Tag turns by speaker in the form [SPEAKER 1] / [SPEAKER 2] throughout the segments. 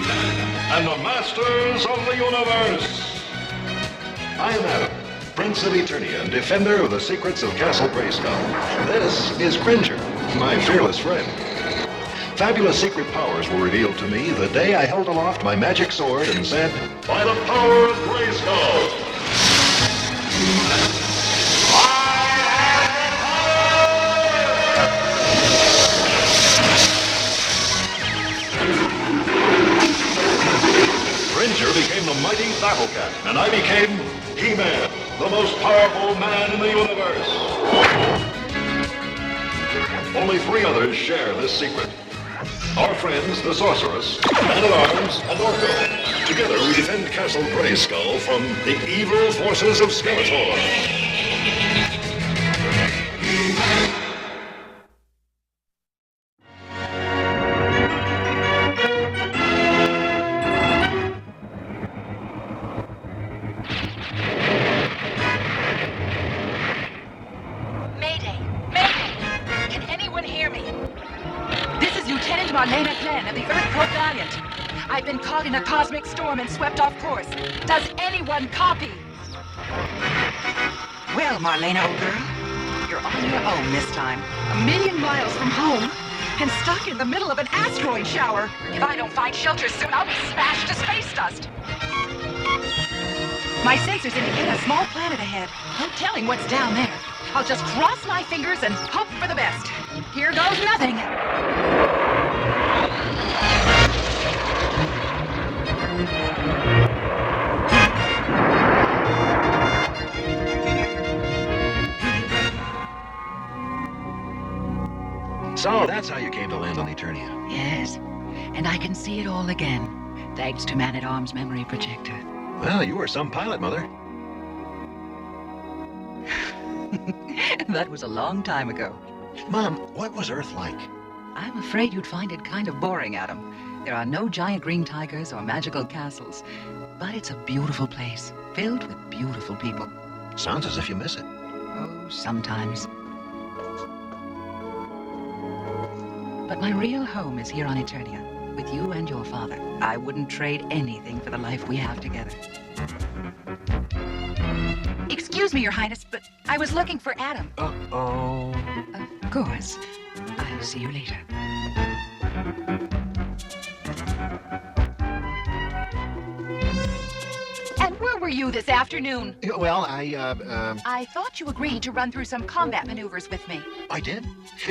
[SPEAKER 1] and the masters of the universe. I am Adam, Prince of Eternia and defender of the secrets of Castle Grayskull. This is Cringer, my fearless friend. Fabulous secret powers were revealed to me the day I held aloft my magic sword and said, "By the power of Grayskull, Cringer became the mighty Battle Cat, and I became He-Man, the most powerful man in the universe. Only 3 others share this secret. Our friends, the Sorceress, Man-at-Arms, and Orko. Together we defend Castle Grayskull from the evil forces of Skeletor.
[SPEAKER 2] I've been caught in a cosmic storm and swept off course. Does anyone copy? Well, Marlena, old girl, you're on your own this time. 1,000,000 miles from home and stuck in the middle of an asteroid shower. If I don't find shelter soon, I'll be smashed to space dust. My sensors indicate a small planet ahead. No telling what's down there. I'll just cross my fingers and hope for the best. Here goes nothing.
[SPEAKER 1] So that's how you came to land on Eternia.
[SPEAKER 2] Yes, and I can see it all again, thanks to Man-at-Arms' memory projector.
[SPEAKER 1] Well, you were some pilot, Mother.
[SPEAKER 2] That was a long time ago.
[SPEAKER 1] Mom, what was Earth like?
[SPEAKER 2] I'm afraid you'd find it kind of boring, Adam. There are no giant green tigers or magical castles, but it's a beautiful place, filled with beautiful people.
[SPEAKER 1] Sounds as if you miss it.
[SPEAKER 2] Oh, sometimes. But my real home is here on Eternia, with you and your father. I wouldn't trade anything for the life we have together. Excuse me, Your Highness, but I was looking for Adam.
[SPEAKER 1] Uh-oh.
[SPEAKER 2] Of course. I'll see you later. And where were you this afternoon?
[SPEAKER 1] Well,
[SPEAKER 2] I thought you agreed to run through some combat maneuvers with me.
[SPEAKER 1] I did?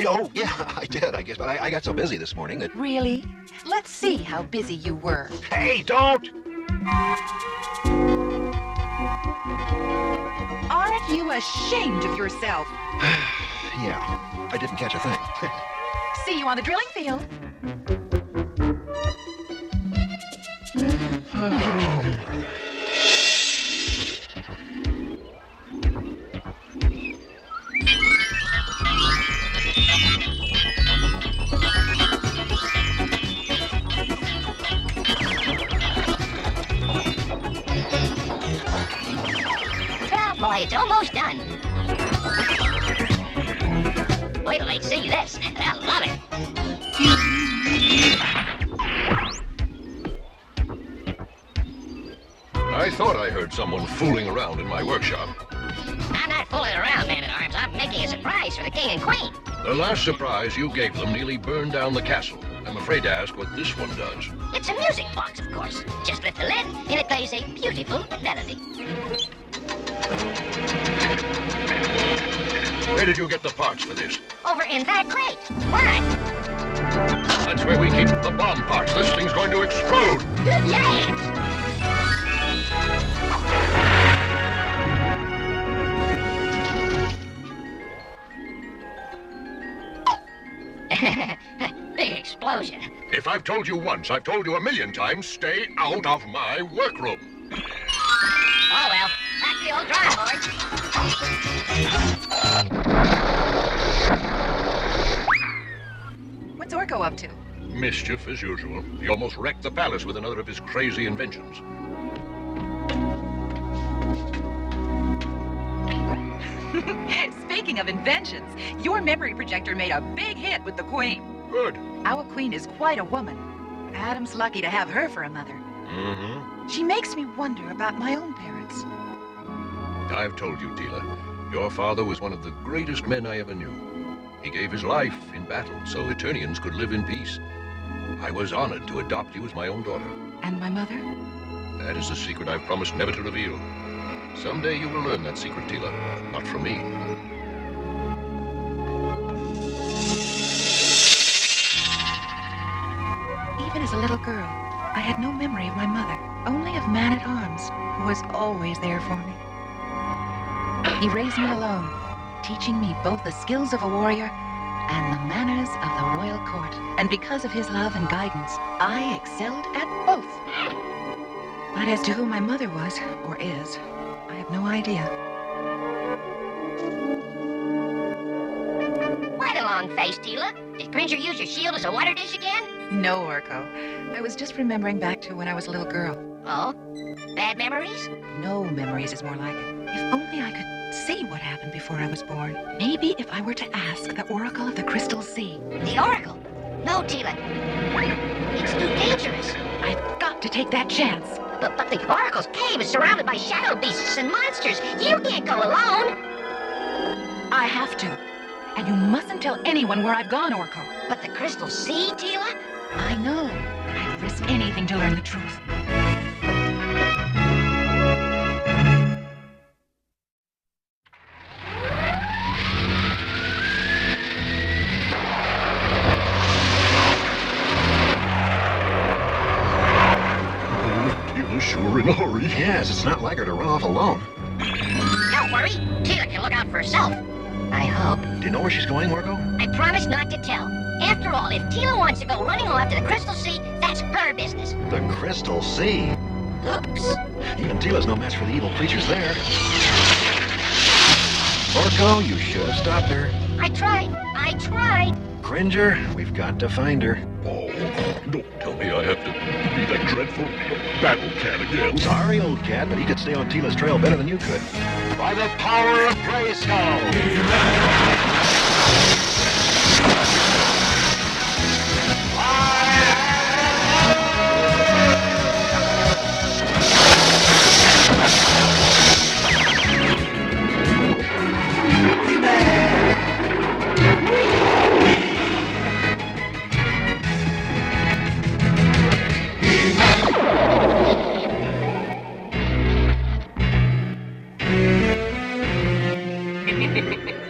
[SPEAKER 1] Oh, yeah, I did, I guess. But I got so busy this morning that...
[SPEAKER 2] Really? Let's see how busy you were.
[SPEAKER 1] Hey, don't!
[SPEAKER 2] Aren't you ashamed of yourself?
[SPEAKER 1] Yeah, I didn't catch a thing.
[SPEAKER 2] See you on the drilling field.
[SPEAKER 3] Boy, it's almost done. Wait till they see this. They'll love it.
[SPEAKER 4] I thought I heard someone fooling around in my workshop.
[SPEAKER 3] I'm not fooling around, Man-at-Arms. I'm making a surprise for the king and queen.
[SPEAKER 4] The last surprise you gave them nearly burned down the castle. I'm afraid to ask what this one does.
[SPEAKER 3] It's a music box, of course. Just lift the lid, and it plays a beautiful melody.
[SPEAKER 4] Where did you get the parts for this?
[SPEAKER 3] Over in that crate. Why?
[SPEAKER 4] That's where we keep the bomb parts. This thing's going to explode.
[SPEAKER 3] Yeah! Big explosion.
[SPEAKER 4] If I've told you once, I've told you 1,000,000 times, stay out of my workroom.
[SPEAKER 3] Oh well, back to the old drawing board.
[SPEAKER 2] What's Orko up to?
[SPEAKER 4] Mischief as usual. He almost wrecked the palace with another of his crazy inventions.
[SPEAKER 2] Speaking of inventions, your memory projector made a big hit with the Queen.
[SPEAKER 4] Good.
[SPEAKER 2] Our Queen is quite a woman. Adam's lucky to have her for a mother.
[SPEAKER 4] Mm-hmm.
[SPEAKER 2] She makes me wonder about my own parents.
[SPEAKER 4] I've told you, Teela. Your father was one of the greatest men I ever knew. He gave his life in battle so Eternians could live in peace. I was honored to adopt you as my own daughter.
[SPEAKER 2] And my mother?
[SPEAKER 4] That is a secret I've promised never to reveal. Someday you will learn that secret, Teela. Not from me.
[SPEAKER 2] Even as a little girl, I had no memory of my mother, only of Man-at-Arms, who was always there for me. He raised me alone, teaching me both the skills of a warrior and the manners of the royal court. And because of his love and guidance, I excelled at both. But as to who my mother was, or is, I have no idea.
[SPEAKER 3] Quite a long face, Teela. Did Cringer use your shield as a water dish again?
[SPEAKER 2] No, Orko. I was just remembering back to when I was a little girl.
[SPEAKER 3] Oh? Bad memories?
[SPEAKER 2] No memories is more like it. If only I could see what happened before I was born. Maybe if I were to ask the Oracle of the Crystal Sea.
[SPEAKER 3] The Oracle? No, Teela. It's too dangerous.
[SPEAKER 2] I've got to take that chance.
[SPEAKER 3] But the Oracle's cave is surrounded by shadow beasts and monsters. You can't go alone.
[SPEAKER 2] I have to. And you mustn't tell anyone where I've gone, Orko.
[SPEAKER 3] But the Crystal Sea, Teela?
[SPEAKER 2] I know. I'd risk anything to learn the truth.
[SPEAKER 4] Teela's sure in a hurry.
[SPEAKER 1] Yes, it's not like her to run off alone.
[SPEAKER 3] Don't worry. Teela can look out for herself. I hope.
[SPEAKER 1] Do you know where she's going, Orko?
[SPEAKER 3] I promise not to tell. After all, if Teela wants to go running off to the Crystal Sea, that's her business.
[SPEAKER 1] The Crystal Sea.
[SPEAKER 3] Oops.
[SPEAKER 1] Even Teela's no match for the evil creatures there. Orko, you should have stopped her.
[SPEAKER 3] I tried.
[SPEAKER 1] Cringer, we've got to find her.
[SPEAKER 4] Oh, don't tell me I have to be that dreadful battle cat again.
[SPEAKER 1] Sorry, old cat, but he could stay on Teela's trail better than you could. By the power of Grayskull!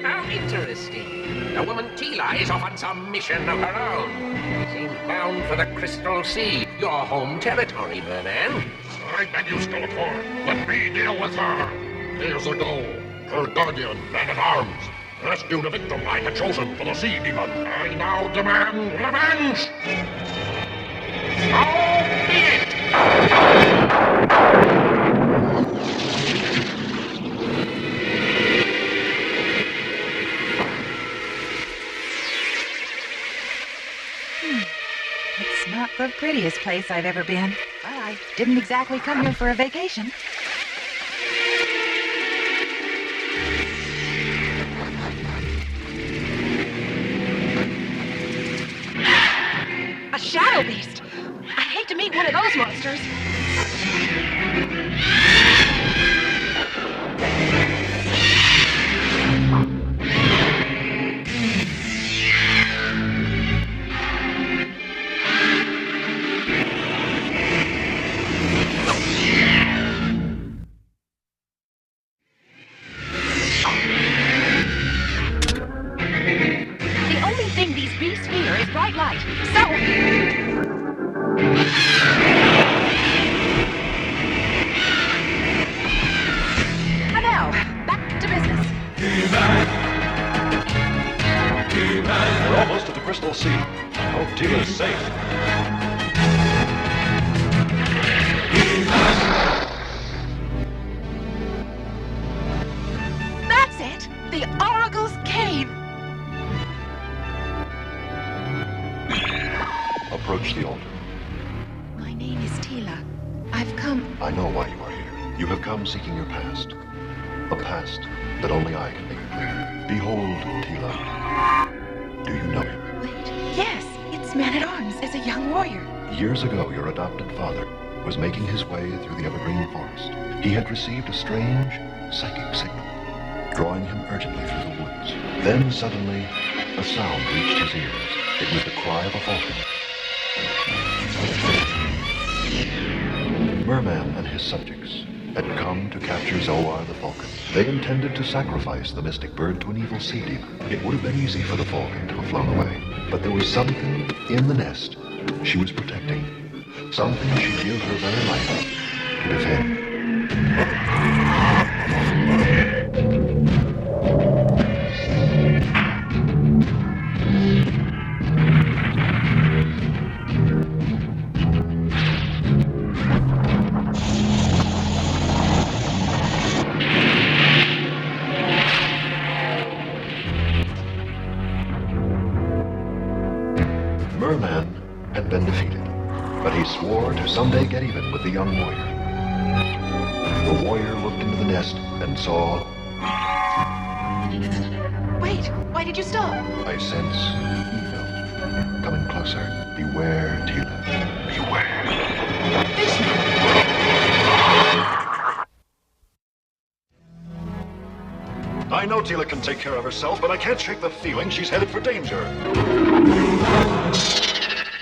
[SPEAKER 5] How interesting. The woman Teela is off on some mission of her own. Seems bound for the Crystal Sea, your home territory, Merman.
[SPEAKER 6] I beg you, Skeletor. Let me deal with her. Years ago, her guardian, Man-at-Arms, rescued a victim I had chosen for the Sea Demon. I now demand revenge! So be it!
[SPEAKER 2] It's not the prettiest place I've ever been. But I didn't exactly come here for a vacation. A shadow beast! I hate to meet one of those monsters. The only thing these beasts fear is bright light. So... And now, back to business.
[SPEAKER 1] We're almost to the Crystal Sea. I hope Teela's safe.
[SPEAKER 2] That's it! The Oracle's Cave!
[SPEAKER 1] Approach the altar.
[SPEAKER 2] My name is Teela. I've come...
[SPEAKER 1] I know why you are here. You have come seeking your past. A past that only I can make clear. Behold, Teela. Do you know him?
[SPEAKER 2] Wait. Yes, it's Man-at-Arms as a young warrior.
[SPEAKER 1] Years ago, your adopted father was making his way through the evergreen forest. He had received a strange psychic signal, drawing him urgently through the woods. Then suddenly, a sound reached his ears. It was the cry of a falcon. Merman and his subjects had come to capture Zoar the falcon. They intended to sacrifice the mystic bird to an evil sea demon. It would have been easy for the falcon to have flown away, but there was something in the nest she was protecting, something she'd give her very life to defend. Merman had been defeated, but he swore to someday get even with the young warrior. The warrior looked into the nest and saw...
[SPEAKER 2] Wait, why did you stop?
[SPEAKER 1] I sense evil coming closer. Beware, Teela. Beware. I know Teela can take care of herself, but I can't shake the feeling she's headed for danger.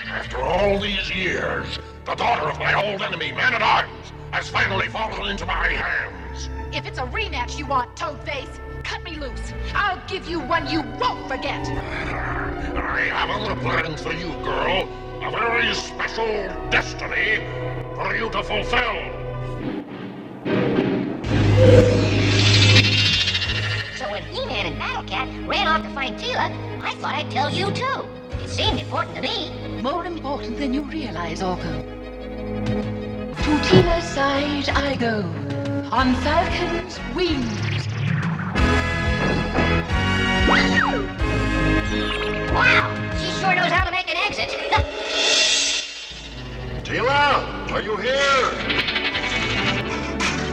[SPEAKER 6] After all these years, the daughter of my old enemy, Man-at-Arms, has finally fallen into my hands.
[SPEAKER 7] If it's a rematch you want, Toadface, cut me loose. I'll give you one you won't forget.
[SPEAKER 6] I have other plans for you, girl. A very special destiny for you to fulfill.
[SPEAKER 3] So when He-Man and Battle-Cat ran off to find Teela, I thought I'd tell you too. It seemed important to me.
[SPEAKER 2] More important than you realize, Orko. To Teela's side I go, on Falcon's wings.
[SPEAKER 3] Wow, she sure knows how to make an exit.
[SPEAKER 1] Teela, are you here?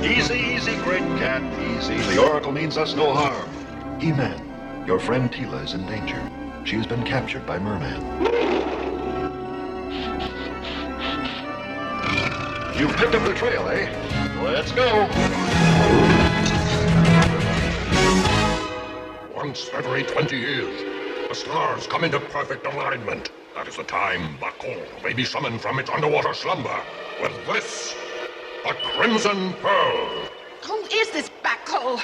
[SPEAKER 1] Easy, easy, great cat, easy. The oracle means us no harm. He-Man, your friend Teela is in danger. She has been captured by Merman. You've picked up the trail, eh? Let's go.
[SPEAKER 6] Once every 20 years, the stars come into perfect alignment. That is the time Bakul may be summoned from its underwater slumber with this, the Crimson Pearl.
[SPEAKER 7] Who is this Bakul?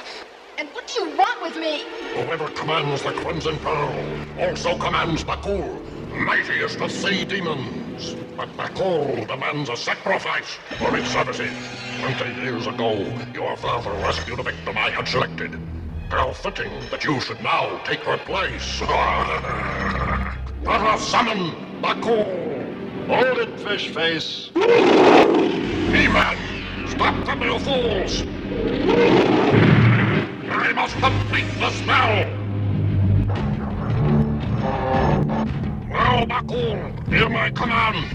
[SPEAKER 7] And what do you want with me?
[SPEAKER 6] Whoever commands the Crimson Pearl also commands Bakul, mightiest of sea demons. But Bakul demands a sacrifice for its services. 20 years ago, your father rescued a victim I had selected. How fitting that you should now take her place. Let us summon Bakul.
[SPEAKER 1] Hold it, fish face.
[SPEAKER 6] He-Man, stop them, you fools! I must complete the spell! Now, Bakul, hear my command.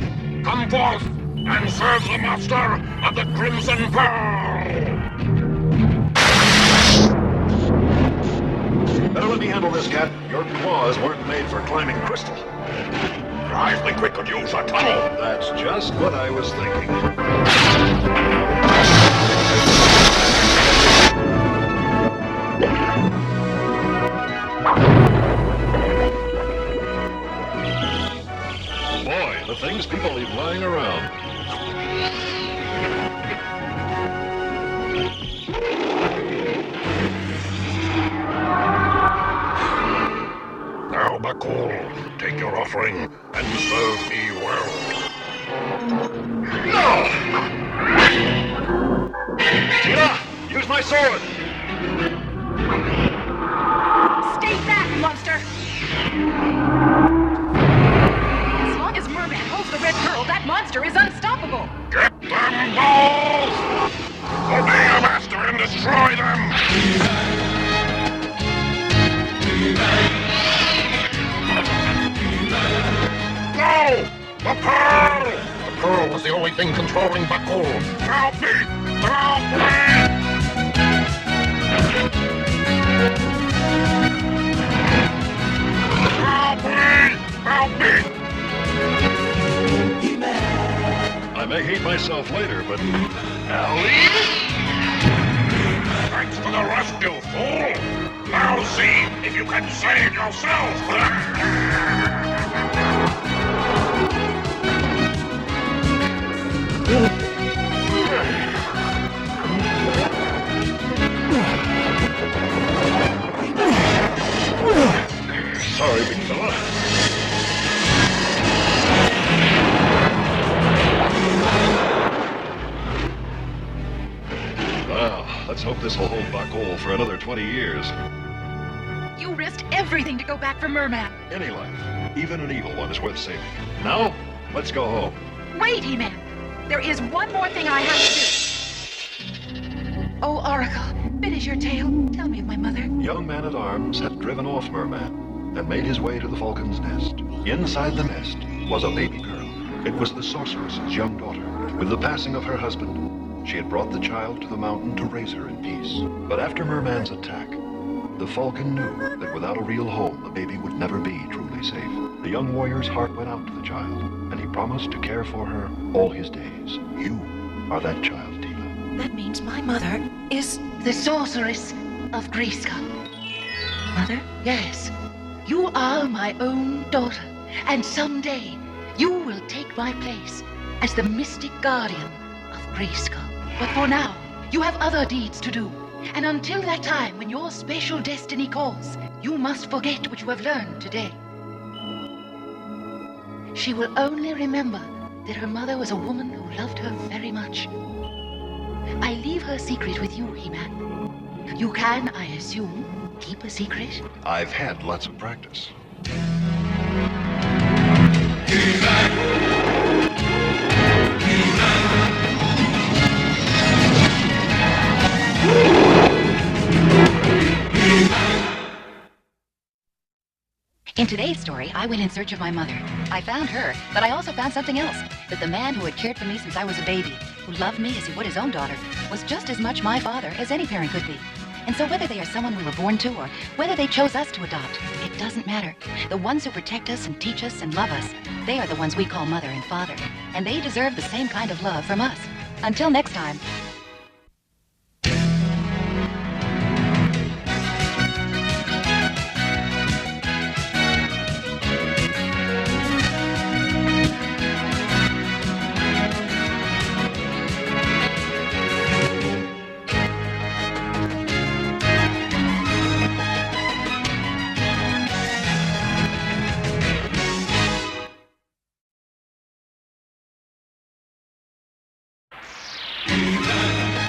[SPEAKER 6] Come forth and serve the master of the Crimson Pearl!
[SPEAKER 1] Better let me handle this, cat. Your claws weren't made for climbing crystal.
[SPEAKER 6] I think we could use a tunnel.
[SPEAKER 1] That's just what I was thinking. Boy, the things people leave lying around.
[SPEAKER 6] Now, Bakul, take your offering and serve me well.
[SPEAKER 1] No! Teela, use my sword!
[SPEAKER 7] Stay back, monster! As long as Merman holds the red pearl, that monster is unstoppable!
[SPEAKER 6] Get them both! Obey your master and destroy them! No! The pearl! The pearl was the only thing controlling Bakul. Help me! Help me! Help me! Help me!
[SPEAKER 8] He-Man.
[SPEAKER 1] I may hate myself later, but...
[SPEAKER 6] Thanks for the rescue, fool! Now see if you can save yourself!
[SPEAKER 1] Sorry, big fella. Well, let's hope this will hold Bakul for another 20 years.
[SPEAKER 2] You risked everything to go back for Merman.
[SPEAKER 1] Any life, even an evil one, is worth saving. Now, let's go home.
[SPEAKER 2] Wait, He-Man. There is one more thing I have to do. Oh, Oracle, finish your tale. Tell me of my mother.
[SPEAKER 1] Young Man-at-Arms had driven off Merman and made his way to the Falcon's nest. Inside the nest was a baby girl. It was the sorceress's young daughter. With the passing of her husband, she had brought the child to the mountain to raise her in peace. But after Merman's attack, the Falcon knew that without a real home, the baby would never be truly safe. The young warrior's heart went out to the child, and he promised to care for her all his days. You are that child, Teela.
[SPEAKER 2] That means my mother is the sorceress of Grayskull. Mother? Yes. You are my own daughter, and someday you will take my place as the mystic guardian of Grayskull. But for now, you have other deeds to do. And until that time when your special destiny calls, you must forget what you have learned today. She will only remember that her mother was a woman who loved her very much. I leave her secret with you, He-Man. You can, I assume, keep a secret?
[SPEAKER 1] I've had lots of practice.
[SPEAKER 2] In today's story, I went in search of my mother. I found her, but I also found something else. That the man who had cared for me since I was a baby, who loved me as he would his own daughter, was just as much my father as any parent could be. And so whether they are someone we were born to or whether they chose us to adopt, it doesn't matter. The ones who protect us and teach us and love us, they are the ones we call mother and father. And they deserve the same kind of love from us. Until next time.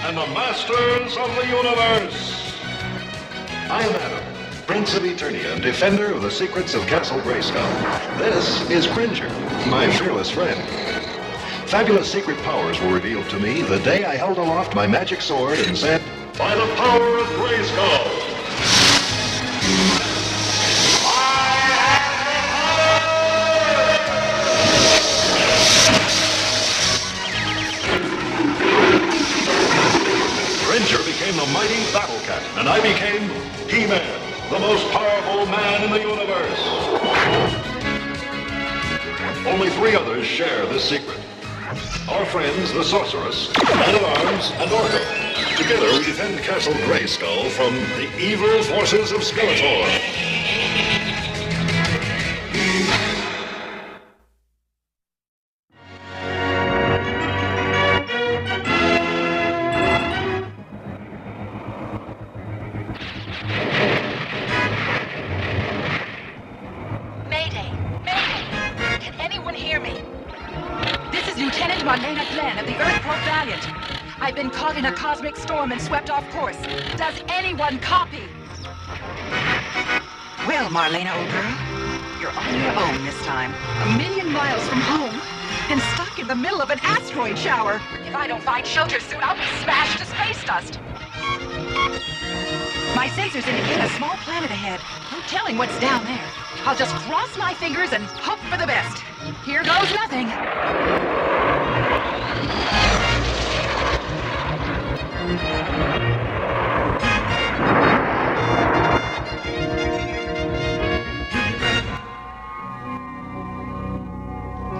[SPEAKER 1] And the Masters of the Universe. I am Adam, Prince of Eternia and defender of the secrets of Castle Grayskull. This is Cringer, my fearless friend. Fabulous secret powers were revealed to me the day I held aloft my magic sword and said, "By the power of Grayskull!" Cringer became the mighty Battle Cat, and I became He-Man, the most powerful man in the universe. Only 3 others share this secret. Our friends, the Sorceress, Man-at-Arms, and Orko. Together we defend Castle Grayskull from the evil forces of Skeletor.
[SPEAKER 7] I've been caught in a cosmic storm and swept off course. Does anyone copy?
[SPEAKER 2] Well, Marlena, old girl, you're on your own this time.
[SPEAKER 7] 1,000,000 miles from home and stuck in the middle of an asteroid shower. If I don't find shelter soon, I'll be smashed to space dust. My sensors indicate a small planet ahead. No telling what's down there. I'll just cross my fingers and hope for the best. Here goes nothing.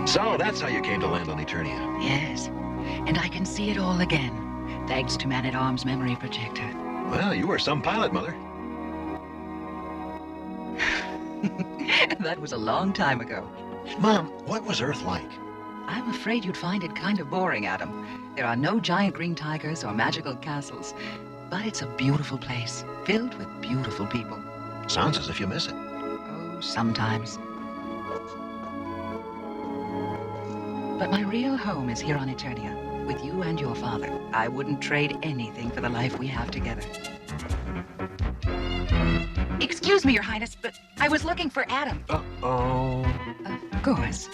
[SPEAKER 1] So that's how you came to land on Eternia.
[SPEAKER 2] Yeah. Yes, and I can see it all again, thanks to Man-at-Arms memory projector.
[SPEAKER 1] Well, you were some pilot, Mother.
[SPEAKER 2] That was a long time ago.
[SPEAKER 1] Mom, what was Earth like?
[SPEAKER 2] I'm afraid you'd find it kind of boring, Adam. There are no giant green tigers or magical castles. But it's a beautiful place, filled with beautiful people.
[SPEAKER 1] Sounds as if you miss it.
[SPEAKER 2] Oh, sometimes. But my real home is here on Eternia, with you and your father. I wouldn't trade anything for the life we have together. Excuse me, Your Highness, but I was looking for Adam.
[SPEAKER 1] Uh-oh.
[SPEAKER 2] Of course.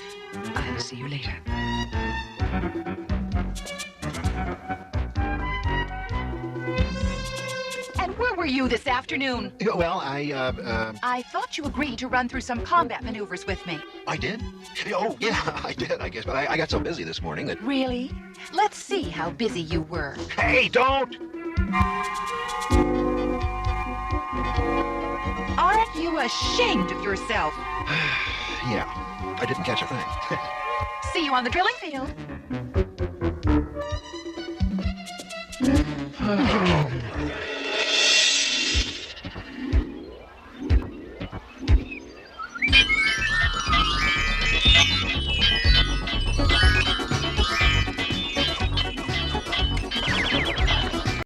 [SPEAKER 2] I'll see you later. And where were you this afternoon?
[SPEAKER 1] Yeah, well,
[SPEAKER 2] I thought you agreed to run through some combat maneuvers with me.
[SPEAKER 1] I did? Oh, yeah, I did, I guess. But I got so busy this morning that...
[SPEAKER 2] Really? Let's see how busy you were.
[SPEAKER 1] Hey, don't!
[SPEAKER 2] Aren't you ashamed of yourself?
[SPEAKER 1] Yeah, I didn't catch a thing.
[SPEAKER 2] See you on the drilling field.